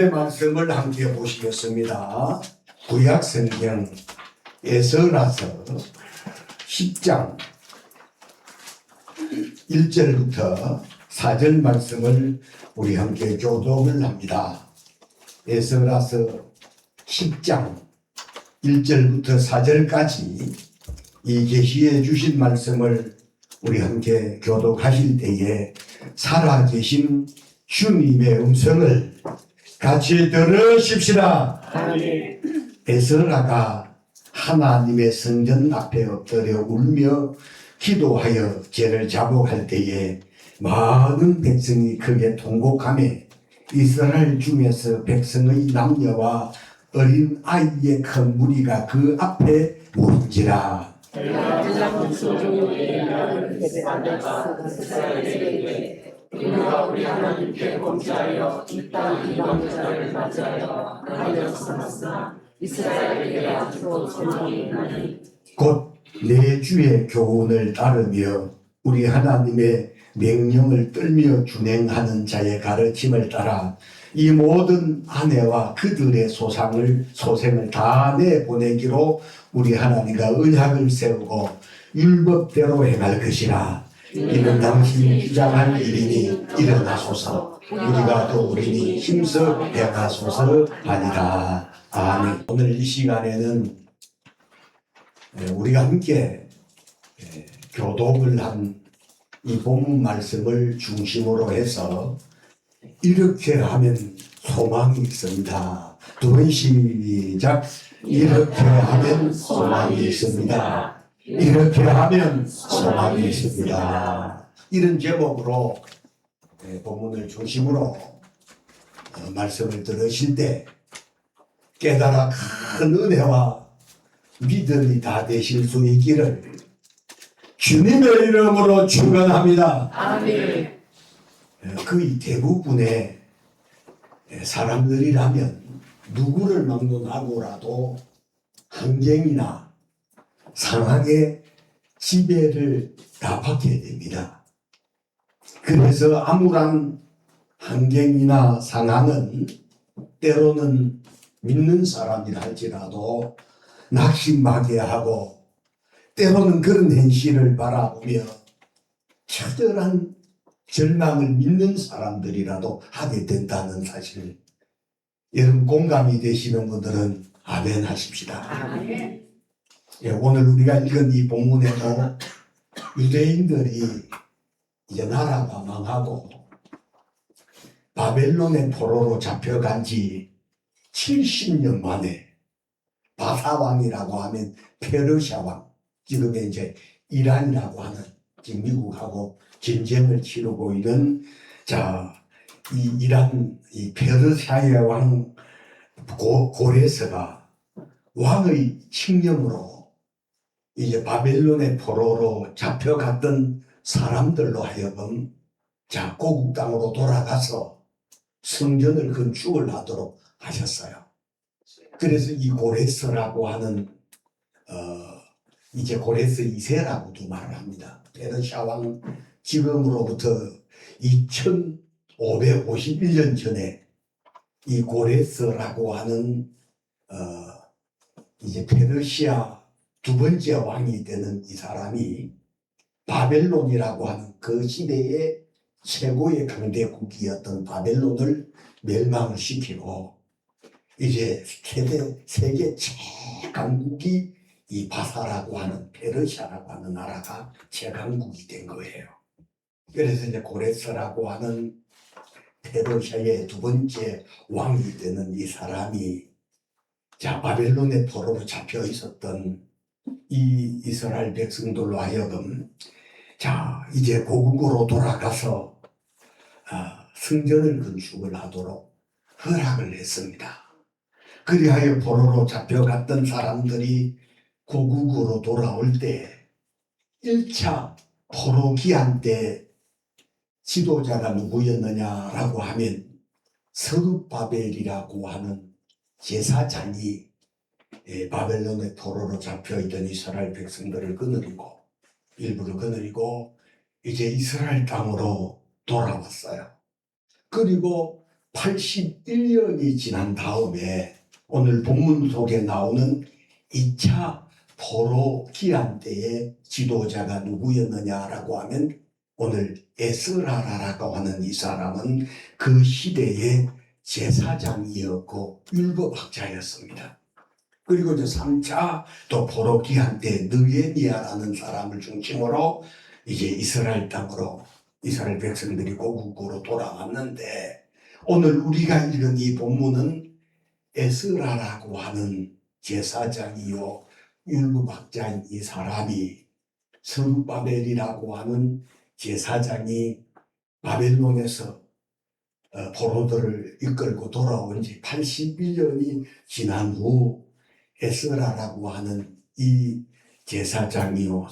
하나님의 말씀을 함께 보시겠습니다. 구약 성경 에스라서 10장 1절부터 4절 말씀을 우리 함께 교독을 합니다. 에스라서 10장 1절부터 4절까지 이 계시해 주신 말씀을 우리 함께 교독하실 때에 살아계신 주님의 음성을 같이 들으십시다. 아멘. 에스라가 하나님의 성전 앞에 엎드려 울며 기도하여 죄를 자복할 때에 많은 백성이 크게 통곡하며 이스라엘 중에서 백성의 남녀와 어린 아이의 큰 무리가 그 앞에 모인지라. 우리가 우리 하나님께 범죄하여 이 땅 이방 자를 맞이하여 하여 삼았으나 이스라엘에게 앞으로 소망이 있나니 곧 내 주의 교훈을 따르며 우리 하나님의 명령을 떨며 준행하는 자의 가르침을 따라 이 모든 아내와 그들의 소생을 다 내보내기로 우리 하나님과 언약을 세우고 율법대로 행할 것이라. 이는 당신이 주장할 일이니 일어나소서. 우리가 도우리니 힘써 행하소서 하니라. 아멘. 오늘 이 시간에는 우리가 함께 교독을 한 이 본문 말씀을 중심으로 해서 이렇게 하면 소망이 있습니다. 두 번 시작. 이렇게 하면 소망이 있습니다. 이렇게 하면 소망이 있습니다. 이런 제목으로 본문을 중심으로 말씀을 들으실 때 깨달아 큰 은혜와 믿음이 다 되실 수 있기를 주님의 이름으로 축원합니다. 아멘. 거의 대부분의 사람들이라면 누구를 막론하고라도 환경이나 상황의 지배를 다 받게 됩니다. 그래서 암울한 환경이나 상황은 때로는 믿는 사람이라 할지라도 낙심하게 하고 때로는 그런 현실을 바라보며 처절한 절망을 믿는 사람들이라도 하게 된다는 사실, 여러분 공감이 되시는 분들은 아멘 하십시다. 아멘. 오늘 우리가 읽은 이 본문에도 유대인들이 이제 나라가 망하고 바벨론의 포로로 잡혀간 지 70년 만에 바사왕이라고 하면 페르시아 왕, 지금 이제 이란이라고 하는 지금 미국하고 전쟁을 치르고 있는 이 이란 이 페르시아의 왕 고레스가 왕의 칙령으로 이제 바벨론의 포로로 잡혀갔던 사람들로 하여금 고국 땅으로 돌아가서 성전을 건축을 하도록 하셨어요. 그래서 이 고레스라고 하는 이제 고레스 2세라고도 말을 합니다. 페르시아 왕 지금으로부터 2551년 전에 이 고레스라고 하는 이제 페르시아 두 번째 왕이 되는 이 사람이 바벨론이라고 하는 그 시대의 최고의 강대국이었던 바벨론을 멸망을 시키고 이제 세계 최강국이 이 바사라고 하는 페르시아라고 하는 나라가 최강국이 된 거예요. 그래서 이제 고레스라고 하는 페르시아의 두 번째 왕이 되는 이 사람이 바벨론의 포로로 잡혀 있었던 이 이스라엘 백성들로 하여금 이제 고국으로 돌아가서 성전을 건축을 하도록 허락을 했습니다. 그리하여 포로로 잡혀갔던 사람들이 고국으로 돌아올 때 1차 포로 기한 때 지도자가 누구였느냐라고 하면 스룹바벨이라고 하는 제사장이 바벨론의 포로로 잡혀있던 이스라엘 백성들을 거느리고 일부를 거느리고 이제 이스라엘 땅으로 돌아왔어요. 그리고 81년이 지난 다음에 오늘 본문 속에 나오는 2차 포로 기한 때의 지도자가 누구였느냐라고 하면 오늘 에스라라고 하는 이 사람은 그 시대의 제사장이었고 율법학자였습니다. 그리고 이제 3차 또 포로 기한 때 느헤미야라는 사람을 중심으로 이제 이스라엘 땅으로 이스라엘 백성들이 고국으로 돌아왔는데 오늘 우리가 읽은 이 본문은 에스라라고 하는 제사장이요 율법학자인 이 사람이 스룹바벨이라고 하는 제사장이 바벨론에서 포로들을 이끌고 돌아온 지 81년이 지난 후 에스라라고 하는 이 제사장이요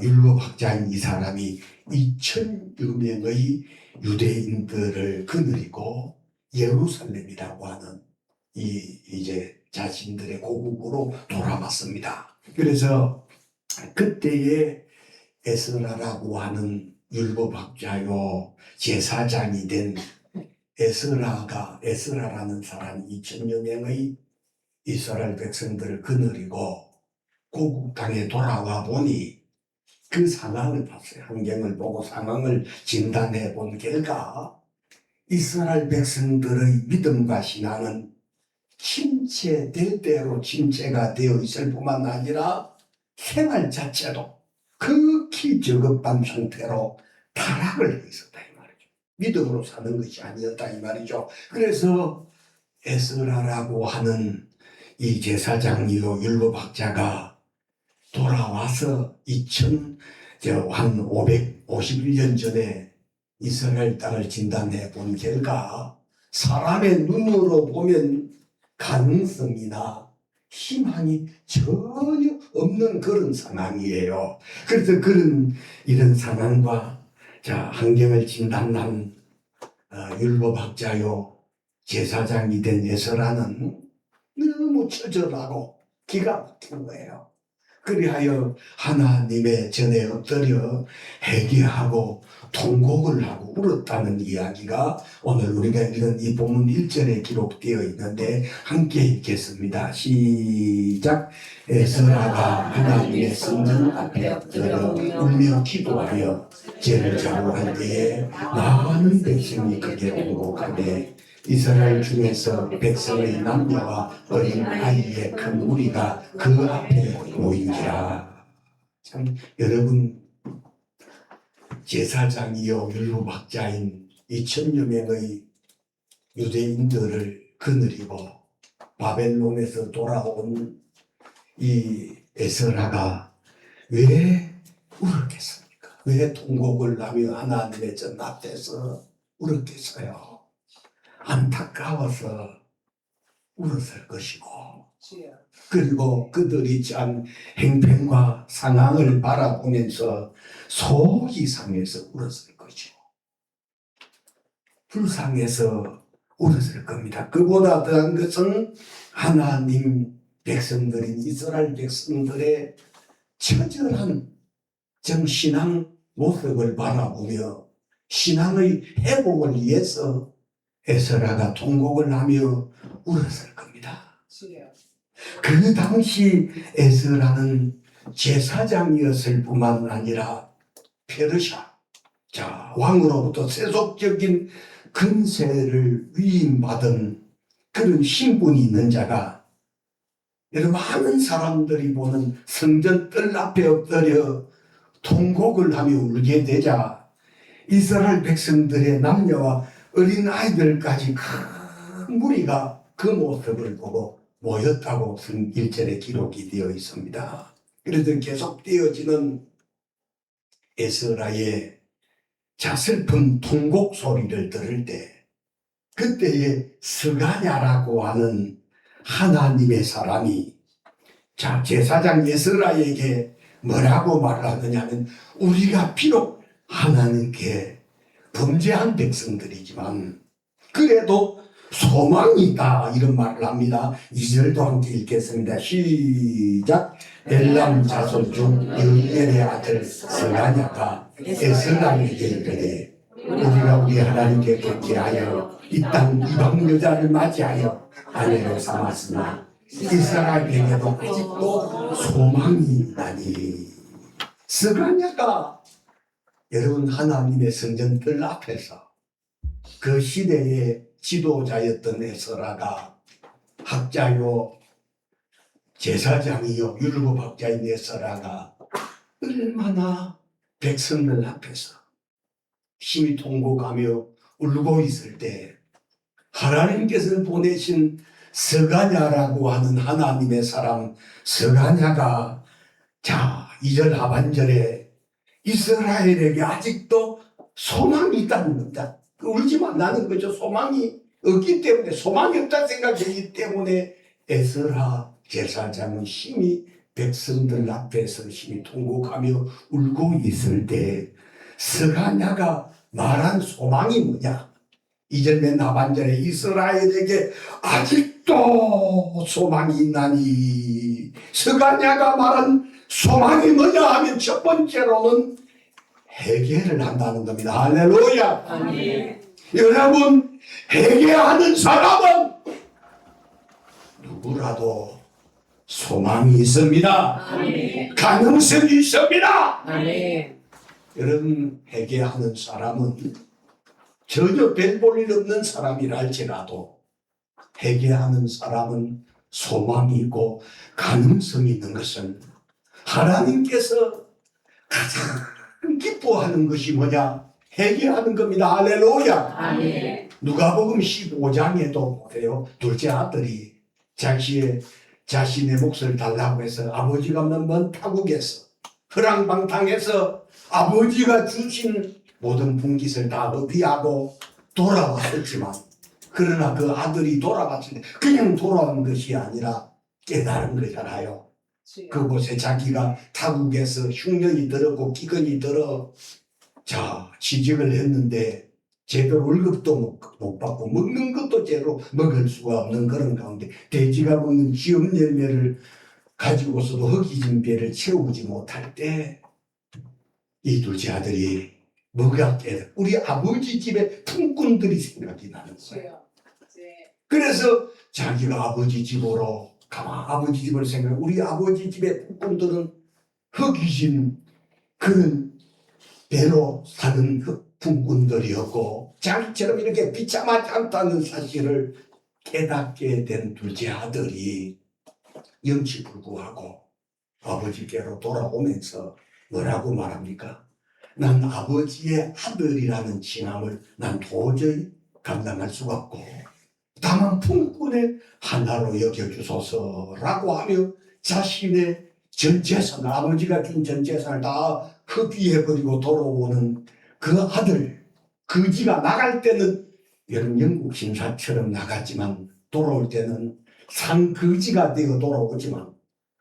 율법학자인 이 사람이 2,000여 명의 유대인들을 거느리고 예루살렘이라고 하는 이제 자신들의 고국으로 돌아왔습니다. 그래서 그때의 에스라라고 하는 율법학자요 제사장이 된 에스라라는 사람이 2,000여 명의 이스라엘 백성들을 거느리고 고국 땅에 돌아와 보니 그 상황을 봤어요. 환경을 보고 상황을 진단해 본 결과 이스라엘 백성들의 믿음과 신앙은 침체될 대로 침체가 되어 있을 뿐만 아니라 생활 자체도 극히 저급한 상태로 타락을 해 있었다 이 말이죠. 믿음으로 사는 것이 아니었다 이 말이죠. 그래서 에스라라고 하는 이 제사장이요 율법학자가 돌아와서 한 551년 전에 이스라엘 땅을 진단해 본 결과 사람의 눈으로 보면 가능성이나 희망이 전혀 없는 그런 상황이에요. 그래서 이런 상황과 환경을 진단한 율법학자요 제사장이 된 에스라는 너무 처절하고 기가 막힌 거예요. 그리하여 하나님의 전에 엎드려 회개하고 통곡을 하고 울었다는 이야기가 오늘 우리가 읽은 이 본문 1절에 기록되어 있는데 함께 읽겠습니다. 시작. 에스라가 하나님의 성전 앞에 엎드려 울며 기도하여 죄를 자복할 때에 나아가는 백성이 그게 통곡하되 이스라엘 중에서 백성의 남녀와 어린 아이의 큰 무리가 그 앞에 모인지라. 참 여러분 제사장이요 율법학자인 2,000여 명의 유대인들을 거느리고 바벨론에서 돌아온 이 에스라가 왜 울었겠습니까? 왜 통곡을 하며 하나님의 전 앞에서 울었겠어요? 안타까워서 울었을 것이고 그리고 그들이 취한 행편과 상황을 바라보면서 속이 상해서 울었을 것이고 불쌍해서 울었을 겁니다. 그보다 더한 것은 하나님 백성들인 이스라엘 백성들의 처절한 정신앙 모습을 바라보며 신앙의 회복을 위해서 에스라가 통곡을 하며 울었을 겁니다. 그 당시 에스라는 제사장이었을 뿐만 아니라 페르시아 왕으로부터 세속적인 근세를 위임받은 그런 신분이 있는 자가 여러분 많은 사람들이 보는 성전 뜰 앞에 엎드려 통곡을 하며 울게 되자 이스라엘 백성들의 남녀와 어린 아이들까지 큰 무리가 그 모습을 보고 모였다고 1절에 기록이 되어 있습니다. 그래서 계속 되어지는 에스라의 슬픈 통곡 소리를 들을 때 그때에 스가랴라고 하는 하나님의 사람이 제사장 에스라에게 뭐라고 말하느냐면 우리가 비록 하나님께 범죄한 백성들이지만 그래도 소망이 있다 이런 말을 합니다. 2절도 함께 읽겠습니다. 시작. 엘람 자손 중 여이엘의 아들 스가랴가 에스라에게 이르되 우리가 우리 하나님께 범죄하여 이 땅 이방 여자를 맞이하여 아내로 삼았으나 이스라엘에게도 아직도 소망이 있다니. 스가랴가 여러분 하나님의 성전들 앞에서 그 시대의 지도자였던 에스라가 학자요 제사장이요 율법학자인 에스라가 얼마나 백성들 앞에서 심히 통곡하며 울고 있을 때 하나님께서 보내신 스가랴라고 하는 하나님의 사람 스가랴가 자 2절 하반절에 이스라엘에게 아직도 소망이 있다는 겁니다. 울지 말라는 거죠. 소망이 없기 때문에, 소망이 없다 생각하기 때문에 에스라 제사장은 심히 백성들 앞에서 심히 통곡하며 울고 있을 때 스가랴가 말한 소망이 뭐냐? 2절 맨 하반절에 이스라엘에게 아직도 소망이 있나니. 스가랴가 말한 소망이 뭐냐 하면 첫 번째로는 회개를 한다는 겁니다. 할렐루야. 아멘. 여러분, 회개하는 사람은 누구라도 소망이 있습니다. 아멘. 가능성이 있습니다. 아멘. 여러분, 회개하는 사람은 전혀 별 볼 일 없는 사람이라 할지라도 회개하는 사람은 소망이 있고 가능성이 있는 것은 하나님께서 가장 기뻐하는 것이 뭐냐? 회개하는 겁니다. 할렐루야. 아멘. 누가복음 15장에도 보세요. 둘째 아들이 자신의 몫을 달라고 해서 아버지가 먼 타국에서 허랑방탕해서 아버지가 주신 모든 분깃을 다 어디하고 돌아왔었지만, 그러나 그 아들이 돌아왔을 때 그냥 돌아온 것이 아니라 깨달은 거잖아요. 그곳에 자기가 타국에서 흉년이 들었고 기근이 들어 자 취직을 했는데 제대로 월급도 못 받고 먹는 것도 제대로 먹을 수가 없는 그런 가운데 돼지가 먹는 기업 열매를 가지고서도 허기진 배를 채우지 못할 때 이 둘째 아들이 뭐가 깨달아 우리 아버지 집에 품꾼들이 생각이 나는 거예요. 그래서 자기가 아버지 집으로 가만 아버지 집을 생각해 우리 아버지 집의 품꾼들은 허기진 그런 배로 사는 품꾼들이었고 자기처럼 이렇게 비참하지 않다는 사실을 깨닫게 된 둘째 아들이 영치불구하고 아버지께로 돌아오면서 뭐라고 말합니까? 난 아버지의 아들이라는 칭함을 난 도저히 감당할 수가 없고 다만 품꾼의 하나로 여겨주소서라고 하며 자신의 전 재산, 아버지가 준 전 재산을 다 흡입해버리고 돌아오는 그 아들, 거지가 나갈 때는 여러분 영국 신사처럼 나갔지만 돌아올 때는 상거지가 되어 돌아오지만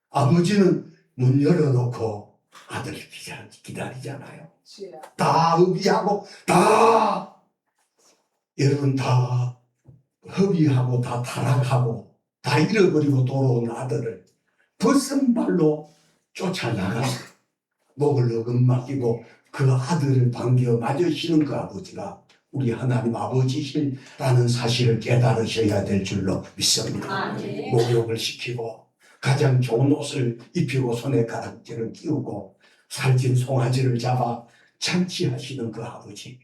아버지는 문 열어놓고 아들을 기다리잖아요. 다 흡입하고 다 여러분 다 허비하고 다 타락하고 다 잃어버리고 돌아온 아들을 벗은 발로 쫓아나가서 목을 어금맞기고 그 아들을 반겨 맞으시는 그 아버지가 우리 하나님 아버지시라는 사실을 깨달으셔야 될 줄로 믿습니다. 목욕을 시키고 가장 좋은 옷을 입히고 손에 가락지를 끼우고 살찐 송아지를 잡아 잔치하시는 그 아버지.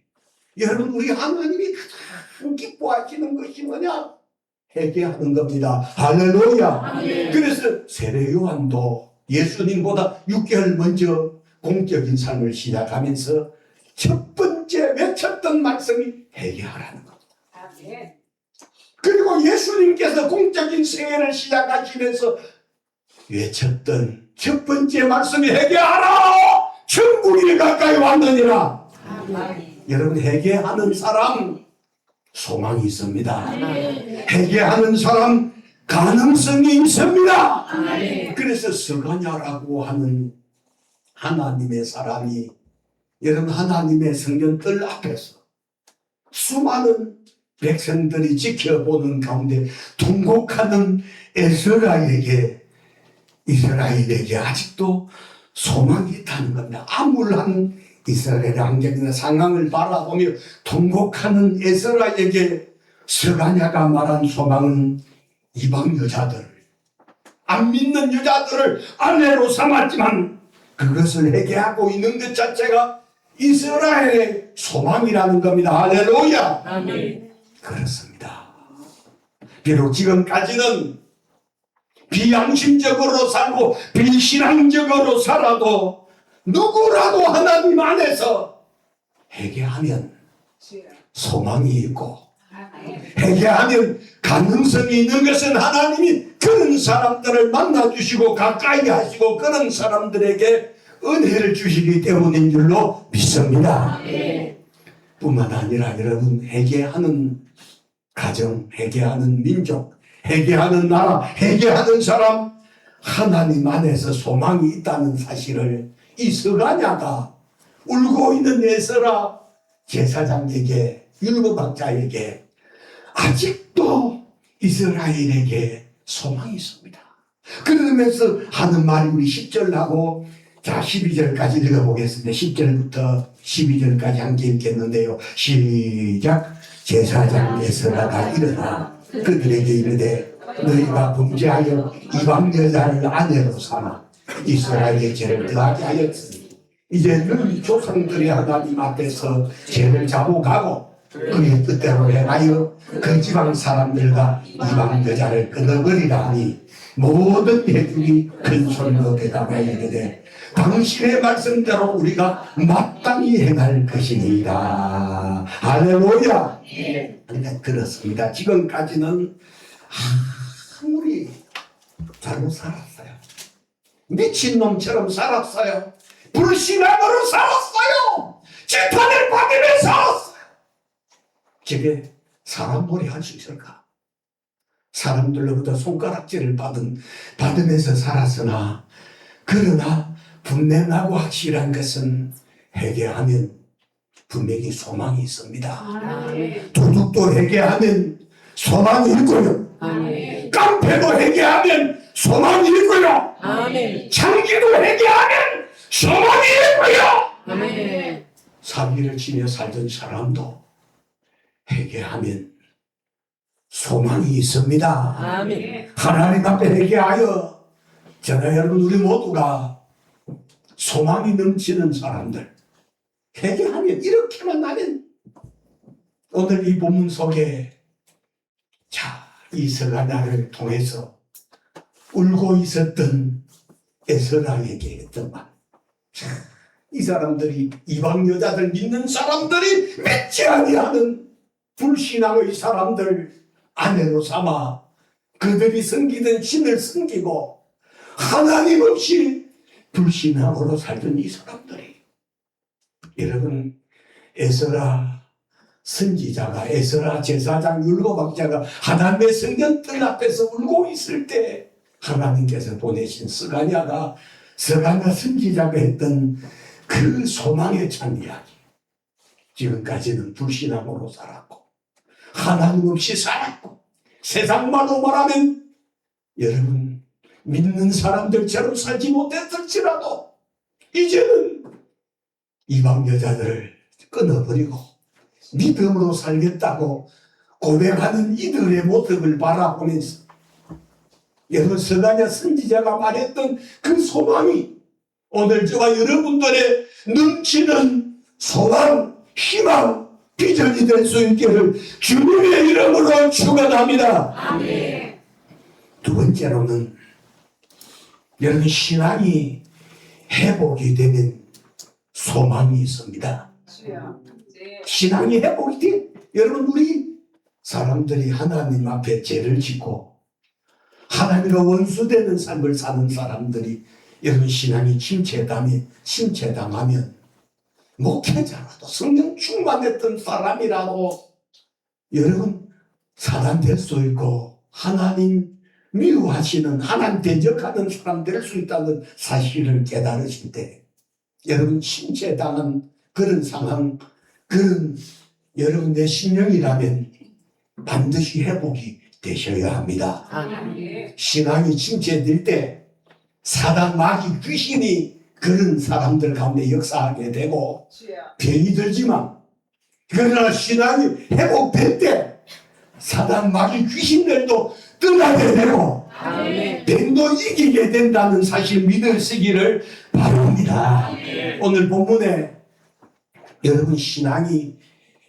여러분 우리 하나님이 가장 기뻐하시는 것이 뭐냐? 회개하는 겁니다. 할렐루야. 그래서 세례 요한도 예수님보다 6개월 먼저 공적인 삶을 시작하면서 첫 번째 외쳤던 말씀이 회개하라는 겁니다. 그리고 예수님께서 공적인 생애를 시작하시면서 외쳤던 첫 번째 말씀이 회개하라! 천국이 가까이 왔느니라. 여러분 회개하는 사람 소망이 있습니다. 회개하는 사람 가능성이 있습니다. 그래서 스가랴라고 하는 하나님의 사람이 여러분 하나님의 성전들 앞에서 수많은 백성들이 지켜보는 가운데 통곡하는 이스라엘에게 아직도 소망이 있다는 겁니다. 암울한 이스라엘 환경이나 상황을 바라보며 통곡하는 에스라에게 스가랴가 말한 소망은 이방 여자들, 안 믿는 여자들을 아내로 삼았지만 그것을 회개하고 있는 것 자체가 이스라엘의 소망이라는 겁니다. 할렐루야. 아멘. 그렇습니다. 비록 지금까지는 비양심적으로 살고 비신앙적으로 살아도 누구라도 하나님 안에서 회개하면 소망이 있고 회개하면 가능성이 있는 것은 하나님이 그런 사람들을 만나주시고 가까이 하시고 그런 사람들에게 은혜를 주시기 때문인 줄로 믿습니다. 뿐만 아니라 여러분, 회개하는 가정, 회개하는 민족, 회개하는 나라, 회개하는 사람, 하나님 안에서 소망이 있다는 사실을 이 스가랴가 울고 있는 에스라 제사장에게, 율법학자에게 아직도 이스라엘에게 소망이 있습니다. 그러면서 하는 말이 우리 10절하고 자 12절까지 읽어보겠습니다. 10절부터 12절까지 함께 읽겠는데요. 시작. 제사장 에스라가 일어나 그들에게 이르되 너희가 범죄하여 이방 여자를 아내로 삼아 이스라엘의 죄를 더하게 하였으니 이제 너희 조상들의 하나님 앞에서 죄를 자복하고 그의 뜻대로 행하여 그 지방 사람들과 이방 여자를 끊어버리라 하니 모든 회중이 큰 소리로 대답하여 이르되 당신의 말씀대로 우리가 마땅히 행할 것이니이다. 할렐루야. 그러니까 그렇습니다. 지금까지는 아무리 잘못 살았어요. 미친놈처럼 살았어요. 불신앙으로 살았어요. 재판을 받으며 살았어요. 저게 사람 놀이 할 수 있을까? 사람들로부터 손가락질을 받으면서 살았으나 그러나 분명하고 확실한 것은 회개하면 분명히 소망이 있습니다. 도둑도 회개하면 소망이 있고요. 깡패도 회개하면 소망이 있고요. 장기도 회개하면 소망이 있고요. 사기를 치며 살던 사람도 회개하면 소망이 있습니다. 하나님 앞에 회개하여 저는 여러분 우리 모두가 소망이 넘치는 사람들, 회개하면 이렇게만 하면 오늘 이 본문 속에 이 스가랴를 통해서 울고 있었던 에스라에게 했던 말, 이 사람들이 이방 여자들 믿는 사람들이 믿지 아니하는 불신앙의 사람들 아내로 삼아 그들이 섬기던 신을 섬기고 하나님 없이 불신앙으로 살던 이 사람들이, 여러분, 에스라 선지자가, 에스라 제사장 율법학자가 하나님의 성전 뜰 앞에서 울고 있을 때 하나님께서 보내신 스가랴가, 스가랴 선지자가 했던 그 소망에 찬 이야기. 지금까지는 불신앙으로 살았고 하나님 없이 살았고 세상 말로 말하면 여러분 믿는 사람들처럼 살지 못했을지라도 이제는 이방 여자들을 끊어버리고 믿음으로 살겠다고 고백하는 이들의 모습을 바라보면서 여러분 스가랴 선지자가 말했던 그 소망이 오늘 저와 여러분들의 넘치는 소망, 희망, 비전이 될 수 있기를 주님의 이름으로 축원합니다. 아멘. 두 번째로는 여러분 신앙이 회복이 되면 소망이 있습니다. 신앙이 회복이 돼. 여러분 우리 사람들이 하나님 앞에 죄를 짓고 하나님과 원수되는 삶을 사는 사람들이 여러분 신앙이 침체당하면 목회자라도 성령 충만했던 사람이라도 여러분 사단 될 수 있고 하나님 미워하시는 하나님 대적하는 사람 될 수 있다는 사실을 깨달으실 때 여러분 침체당한 그런 상황, 그런 여러분 내 심령이라면 반드시 회복이 되셔야 합니다. 신앙이 침체될 때 사단 마귀 귀신이 그런 사람들 가운데 역사하게 되고 병이 들지만 그러나 신앙이 회복될 때 사단 마귀 귀신들도 떠나게 되고 아멘. 뱀도 이기게 된다는 사실 믿으시기를 바랍니다. 오늘 본문에 여러분 신앙이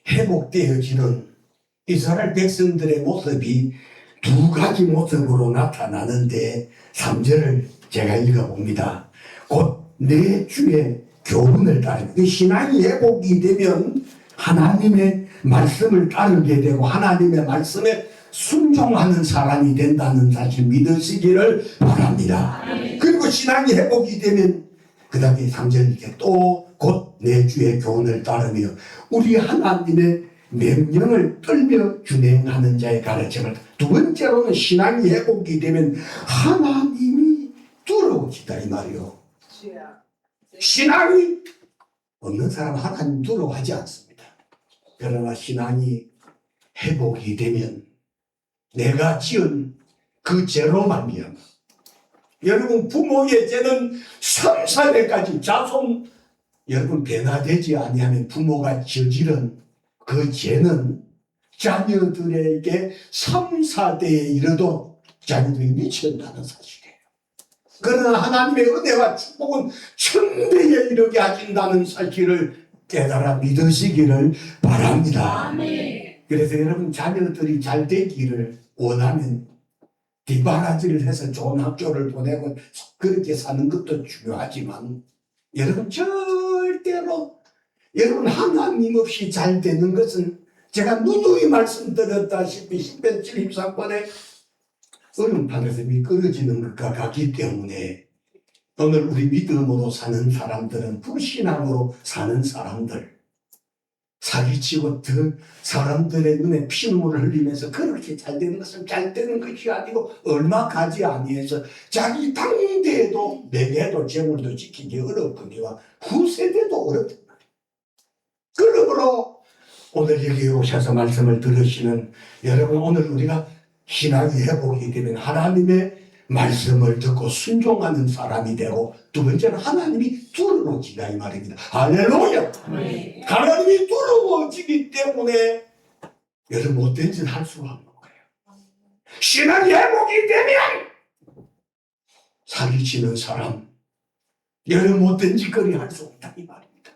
회복되어지는 이스라엘 백성들의 모습이 두 가지 모습으로 나타나는데 3절을 제가 읽어봅니다. 곧 내 주의 교훈을 따르면 그 신앙이 회복이 되면 하나님의 말씀을 따르게 되고 하나님의 말씀에 순종하는 사람이 된다는 사실 믿으시기를 바랍니다. 그리고 신앙이 회복이 되면 그 다음에 3절 이렇게 또 곧 내 주의 교훈을 따르며 우리 하나님의 명령을 떨며 준행하는 자의 가르침을. 두 번째로는 신앙이 회복이 되면 하나님이 두려워지다 이 말이요. 신앙이 없는 사람은 하나님 두려워하지 않습니다. 그러나 신앙이 회복이 되면 내가 지은 그 죄로 말미암아 여러분 부모의 죄는 3, 4대까지 자손 여러분 변화되지 아니하면 부모가 저지른 그 죄는 자녀들에게 3, 4대에 이르도록 자녀들이 미친다는 사실이에요. 그러나 하나님의 은혜와 축복은 천대에 이르게 하신다는 사실을 깨달아 믿으시기를 바랍니다. 그래서 여러분 자녀들이 잘 되기를 원하면 뒷바라지를 해서 좋은 학교를 보내고 그렇게 사는 것도 중요하지만 여러분 절대로 여러분 하나님 없이 잘 되는 것은 제가 누누이 말씀드렸다시피 10편 73번에 얼음판에서 미끄러지는 것과 같기 때문에 오늘 우리 믿음으로 사는 사람들은 불신앙으로 사는 사람들 사기치고 사람들의 눈에 피눈물을 흘리면서 그렇게 잘 되는 것은 잘 되는 것이 아니고 얼마 가지 아니해서 자기 당대에도 매개도 재물도 지키기 어렵거니와 후세대도 어렵단 말이에요. 그러므로 오늘 여기 오셔서 말씀을 들으시는 여러분 오늘 우리가 신앙이 회복이 되면 하나님의 말씀을 듣고 순종하는 사람이 되고 두 번째는 하나님이 두려워지다 이 말입니다. 할렐루야. 하나님이 두려워지기 때문에 여러분 못된 짓 할 수가 없는 거예요. 신앙이 회복이 되면 사기치는 사람 여러분 못된 짓거리 할 수 없다 이 말입니다.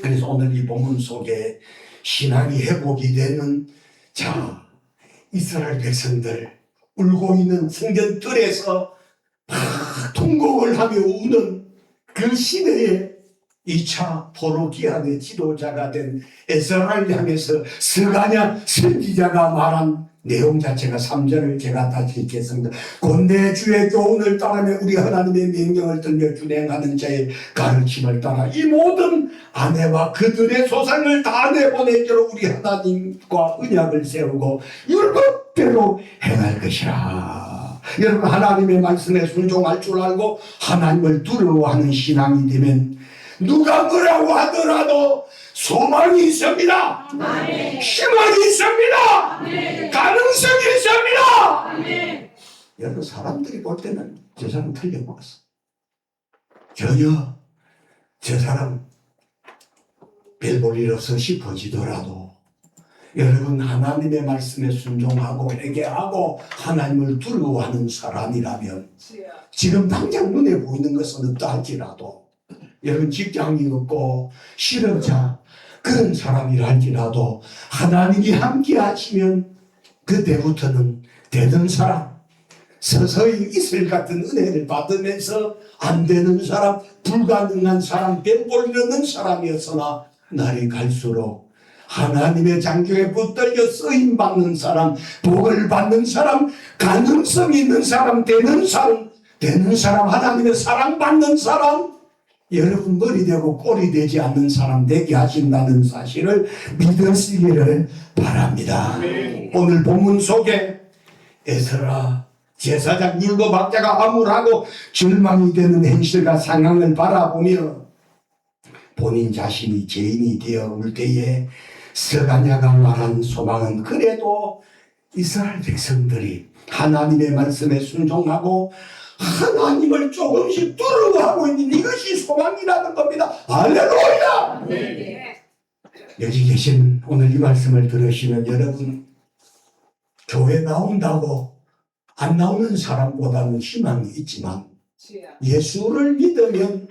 그래서 오늘 이 본문 속에 신앙이 회복이 되는 자 이스라엘 백성들 울고 있는 성전뜰에서 막 통곡을 하며 우는 그 시대에 2차 포로기한의 지도자가 된 에스라를 향해서 스가랴 선지자가 말한 내용 자체가 3절을 제가 다시 읽겠습니다. 곧 내 주의 교훈을 따르며 우리 하나님의 명령을 들며 준행하는 자의 가르침을 따라 이 모든 아내와 그들의 소상을 다 내보내기로 우리 하나님과 언약을 세우고 율법대로 행할 것이라. 여러분 하나님의 말씀에 순종할 줄 알고 하나님을 두려워하는 신앙이 되면 누가 뭐라고 하더라도 소망이 있습니다. 희망이 있습니다. 가능성이 있습니다. 여러분 사람들이 볼 때는 저 사람 틀려먹었어. 전혀 저 사람 별 볼 일 없어 싶어지더라도 여러분 하나님의 말씀에 순종하고 회개하고 하나님을 두려워하는 사람이라면 지금 당장 눈에 보이는 것은 없다 할지라도 여러분 직장이 없고 실업자 그런 사람이라 할지라도 하나님이 함께 하시면 그때부터는 되는 사람 서서히 이슬 같은 은혜를 받으면서 안 되는 사람 불가능한 사람 뱀볼 없는 사람이었으나 날이 갈수록 하나님의 장교에 붙들려 쓰임받는 사람 복을 받는 사람 가능성 있는 사람 되는 사람 하나님의 사랑받는 사람 여러분 머리 되고 꼴이 되지 않는 사람 되게 하신다는 사실을 믿으시기를 바랍니다. 오늘 본문 속에 에스라 제사장 율법학자가 암울하고 절망이 되는 현실과 상황을 바라보며 본인 자신이 죄인이 되어 올 때에 스가랴가 말한 소망은 그래도 이스라엘 백성들이 하나님의 말씀에 순종하고 하나님을 조금씩 두려워하고 있는 이것이 소망이라는 겁니다. 할렐루야! 여기 계신 오늘 이 말씀을 들으시는 여러분 교회 나온다고 안 나오는 사람보다는 희망이 있지만 예수를 믿으면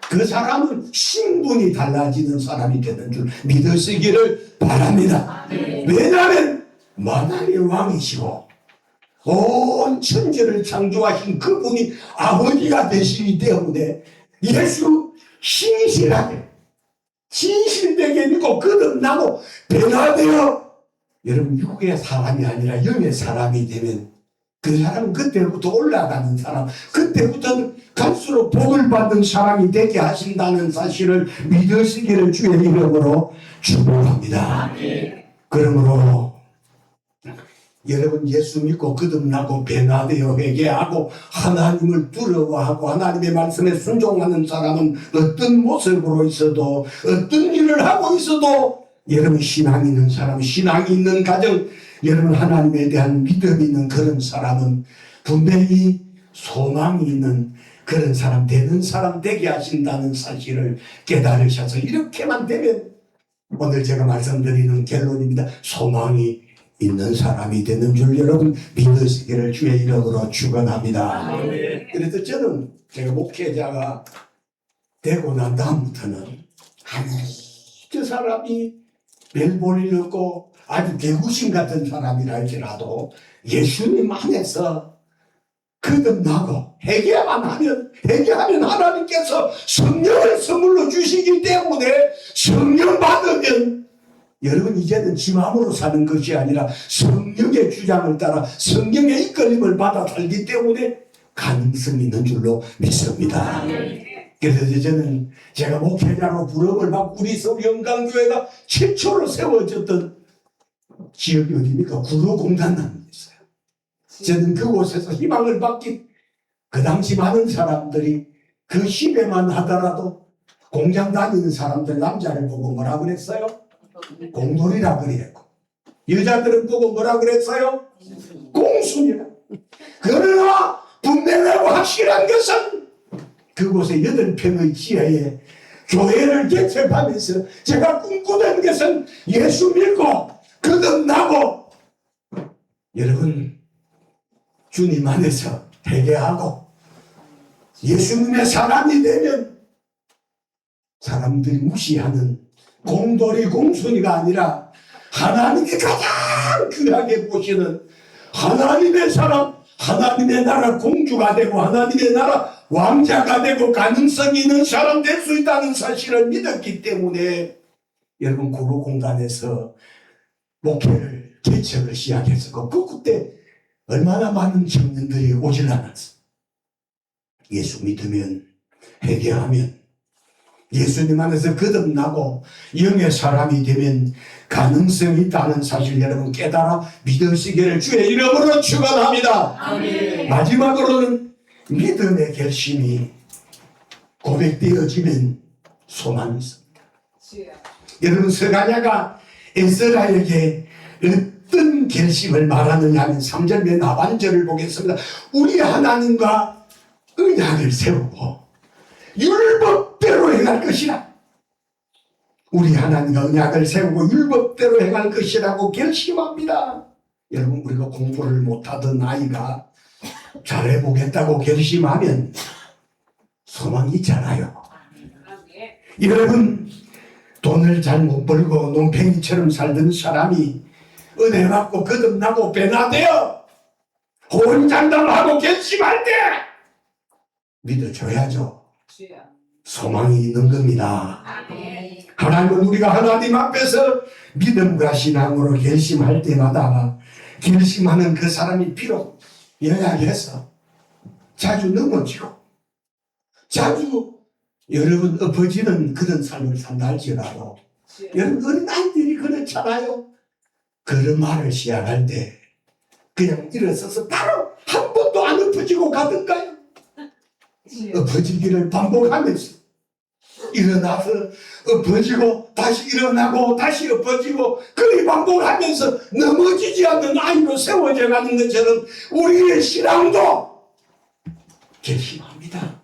그 사람은 신분이 달라지는 사람이 되는 줄 믿으시기를 바랍니다. 왜냐하면 만왕의 왕이시고 온 천지를 창조하신 그분이 아버지가 되시기 때문에 예수 신실하게 진실되게 믿고 거듭나고 변화되어 여러분 육의 사람이 아니라 영의 사람이 되면 그 사람은 그때부터 올라가는 사람, 그때부터는 갈수록 복을 받는 사람이 되게 하신다는 사실을 믿으시기를 주의 이름으로 축복합니다. 그러므로 여러분 예수 믿고 거듭나고 변화되어 회개하고 하나님을 두려워하고 하나님의 말씀에 순종하는 사람은 어떤 모습으로 있어도 어떤 일을 하고 있어도 여러분 신앙이 있는 사람, 신앙이 있는 가정, 여러분 하나님에 대한 믿음이 있는 그런 사람은 분명히 소망이 있는 그런 사람, 되는 사람 되게 하신다는 사실을 깨달으셔서 이렇게만 되면 오늘 제가 말씀드리는 결론입니다. 소망이 있는 사람이 되는 줄 여러분 믿으시기를 주의 이름으로 축원합니다. 그래서 저는 제가 목회자가 되고 난 다음부터는 저 사람이 별 볼일 없고 아주 개구신 같은 사람이라 할지라도 예수님 안에서 거듭나고 회개하면 하나님께서 성령을 선물로 주시기 때문에 성령 받으면 여러분 이제는 지 마음으로 사는 것이 아니라 성령의 주장을 따라 성령의 이끌림을 받아 살기 때문에 가능성이 있는 줄로 믿습니다. 그래서 저는 제가 목회자로 부름을 받고 우리 서울 영광교회가 최초로 세워졌던 지역이 어디입니까? 구로공단단이 있어요. 저는 그곳에서 희망을 받기 그 당시 많은 사람들이 그 시대만 하더라도 공장 다니는 사람들 남자를 보고 뭐라 그랬어요? 공돌이라 그랬고 여자들은 보고 뭐라 그랬어요? 공순이라. 그러나 분명하고 확실한 것은 그곳에 8평의 지하에 교회를 개척하면서 제가 꿈꾸던 것은 예수 믿고 거듭나고 여러분 주님 안에서 회개하고 예수님의 사람이 되면 사람들이 무시하는 공돌이 공순이가 아니라 하나님이 가장 귀하게 보시는 하나님의 사람, 하나님의 나라 공주가 되고 하나님의 나라 왕자가 되고 가능성이 있는 사람 될 수 있다는 사실을 믿었기 때문에 여러분 구로공단에서 목회를 개척을 시작했었고 그때 얼마나 많은 청년들이 오질 않았어. 예수 믿으면 회개하면 예수님 안에서 거듭나고 영의 사람이 되면 가능성이 있다는 사실 여러분 깨달아 믿으시기를 주의 이름으로 축원합니다. 마지막으로는 믿음의 결심이 고백되어지면 소망이 있습니다. 여러분 스가랴가 에스라에게 어떤 결심을 말하느냐 하면 3절 맨 하반절을 보겠습니다. 우리 하나님과 언약을 세우고 율법대로 행할 것이라. 우리 하나님과 언약을 세우고 율법대로 행할 것이라고 결심합니다. 여러분 우리가 공부를 못하던 아이가 잘해보겠다고 결심하면 소망이 있잖아요. 여러분 돈을 잘 못 벌고 논팽이처럼 살던 사람이 은혜 받고 거듭나고 변화되어 혼장담하고 결심할 때 믿어줘야죠. 소망이 있는 겁니다. 하나님은 우리가 하나님 앞에서 믿음과 신앙으로 결심할 때마다 결심하는 그 사람이 비록 연약해서 자주 넘어지고 자주 여러분 엎어지는 그런 삶을 산다 할지라도 여러분 어린아이들이 그렇잖아요. 걸음마를 시작할 때 그냥 일어서서 바로 한 번도 안 엎어지고 가던가요? 엎어지기를 반복하면서 일어나서 엎어지고 다시 일어나고 다시 엎어지고 그리 반복하면서 넘어지지 않는 아이로 세워져 가는 것처럼 우리의 신앙도 결심합니다.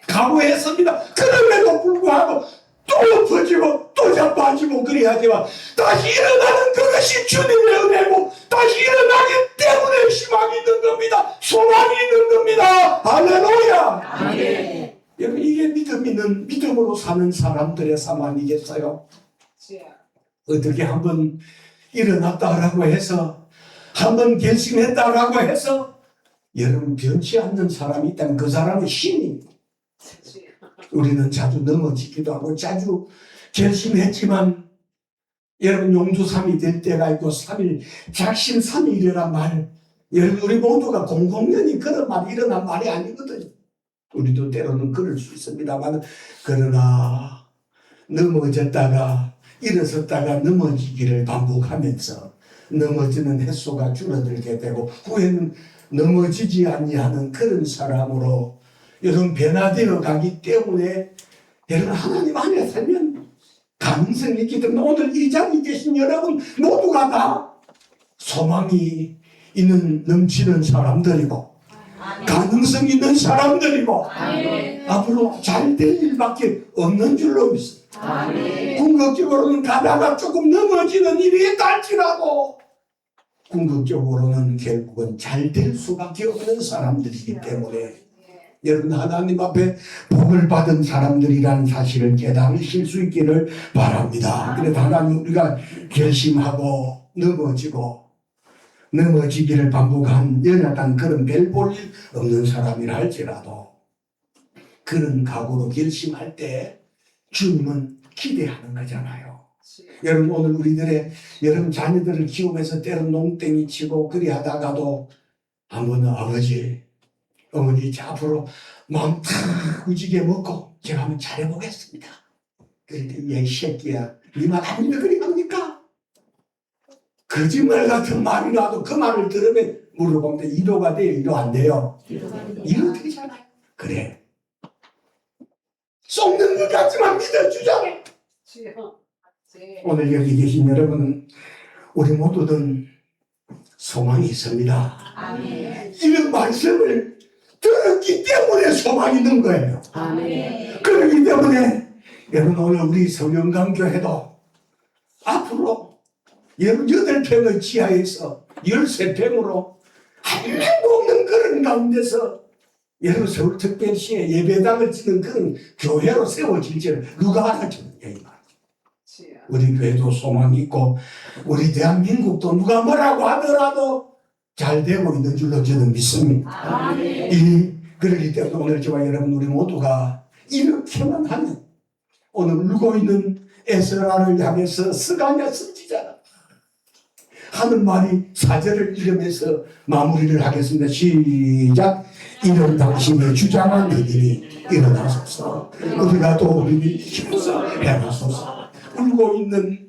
각오했습니다. 그럼에도 불구하고 또 또 엎어지고 또 자빠지고 그래야지만 다시 일어나는 그것이 주님의 은혜고 다시 일어나기 때문에 희망이 있는 겁니다. 소망이 있는 겁니다. 할렐루야. 아멘. 여러분 이게 믿음 있는 믿음으로 사는 사람들의 삶 아니겠어요? 어떻게 한번 일어났다라고 해서 한번 결심했다라고 해서 여러분 변치 않는 사람이 있다면 그 사람은 신입니다. 우리는 자주 넘어지기도 하고 자주 결심했지만 여러분 용두삼이 될 때가 있고 3일 작심삼일이란 말 여러분 우리 모두가 공공연히 그런 말이 일어난 말이 아니거든요. 우리도 때로는 그럴 수 있습니다만 그러나 넘어졌다가 일어섰다가 넘어지기를 반복하면서 넘어지는 횟수가 줄어들게 되고 후에는 넘어지지 아니하는 그런 사람으로 여러분 변화되어 가기 때문에 여러분 하나님 안에 살면 가능성이 있기 때문에 오늘 이 자리에 계신 여러분 모두가 다 소망이 있는 넘치는 사람들이고 가능성 있는 사람들이고 앞으로 잘 될 일밖에 없는 줄로 믿습니다. 궁극적으로는 가다가 조금 넘어지는 일이 있다 할지라도 궁극적으로는 결국은 잘 될 수밖에 없는 사람들이기 때문에 여러분 하나님 앞에 복을 받은 사람들이라는 사실을 깨달으실 수 있기를 바랍니다. 그래서 하나님 우리가 결심하고 넘어지기를 반복한 연약한 그런 별 볼 일 없는 사람이라 할지라도 그런 각오로 결심할 때 주님은 기대하는 거잖아요. 여러분 오늘 우리들의 여러분 자녀들을 키우면서 때론 농땡이 치고 그리 하다가도 한 번은 아버지 어머니 이제 앞으로 마음 탁 우지게 먹고 제가 한번 잘해보겠습니다. 그런데 야 이 새끼야 네 말 안 믿어 그리 합니까? 거짓말 같은 말이라도 그 말을 들으면 물어보면 이도가 돼요? 이도 안 돼요? 이도 되잖아요. 그래 썩는 것 같지만 믿어주잖아요. 오늘 여기 계신 여러분 우리 모두는 소망이 있습니다. 이런 말씀을 들었기 때문에 소망이 있는 거예요. 그렇기 때문에 여러분 오늘 우리 성령강교회도 앞으로 18평의 지하에서 13평으로 한 명도 없는 그런 가운데서 여러분 서울특별시에 예배당을 짓는 그런 교회로 세워질 줄 누가 알아주느냐 이 말이죠. 우리 교회도 소망이 있고 우리 대한민국도 누가 뭐라고 하더라도 잘 되고 있는 줄로 저는 믿습니다. 그렇기 때문에 오늘 저와 여러분 우리 모두가 이렇게만 하면 오늘 울고 있는 에스라를 향해서 스가랴 선지자가 하는 말이 4절을 읽으면서 마무리를 하겠습니다. 시작. 이런 당신의 주장한 일이 일어나소서. 우리가 도우리 힘써 행하소서. 울고 있는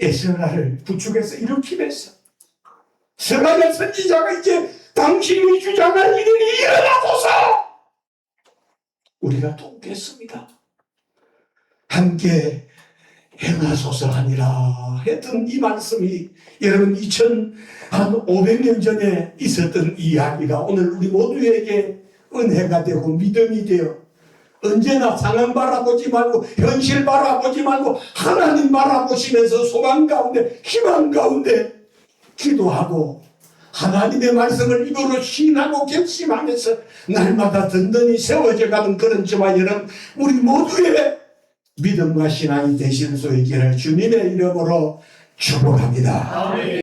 에스라를 부축해서 일으키면서 스가랴 선지자가 이제 당신이 주장한 일이 일어나소서. 우리가 돕겠습니다. 함께 행하소서 하니라 했던 이 말씀이 여러분 2500년 전에 있었던 이야기가 오늘 우리 모두에게 은혜가 되고 믿음이 되어 언제나 상황 바라보지 말고 현실 바라보지 말고 하나님 바라보시면서 소망 가운데 희망 가운데 기도하고 하나님의 말씀을 입으로 신하고 결심하면서 날마다 든든히 세워져가는 그런 저와 여러분 우리 모두의 믿음과 신앙이 되시는 수 있기를 주님의 이름으로 축복합니다.